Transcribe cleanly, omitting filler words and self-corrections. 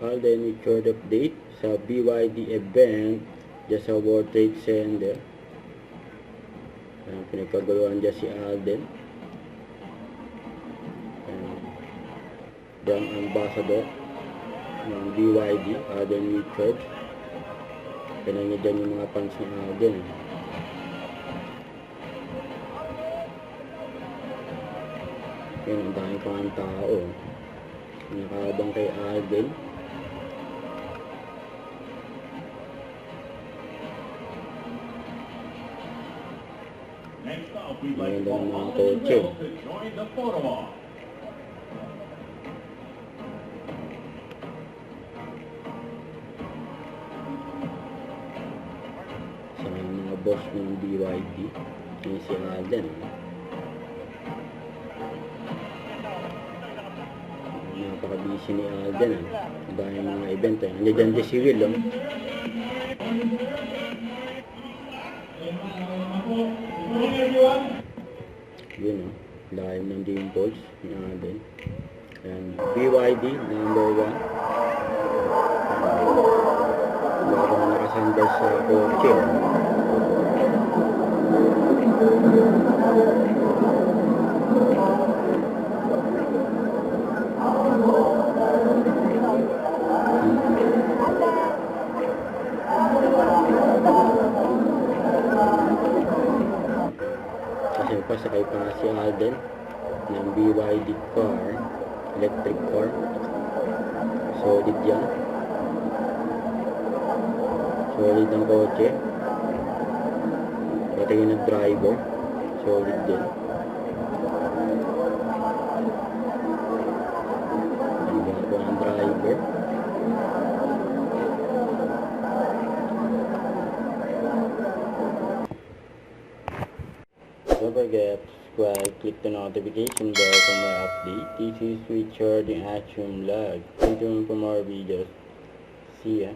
Alden with short update sa BYD event dyan sa World Trade Center. Pinagkaguluhan dyan si Alden. Brand ambassador ng BYD, Alden Richard. Kailan niya dyan yung mga fans ni Alden. Yan, ang dami pa ang tao. Nakabang kay Alden. Mayroon lang mga kotse. Sa mga boss ng BYD, yung si Alden. Napaka-busy ni Alden. Dahil mga event. Nandiyan dyan si Will. Yun live ng dimples ni Alden. And BYD number 1. Bago na nakasandal sa kotse. Kasi pasakay pa si Alden ng BYD car, electric car. Solid yan. Solid ang kotse. Pati yung nag-driver. Solid din. Ang gago ng driver. Don't forget to subscribe, click the notification bell for my update. This is Richard in Action Vlog. Stay tuned for more videos. See ya.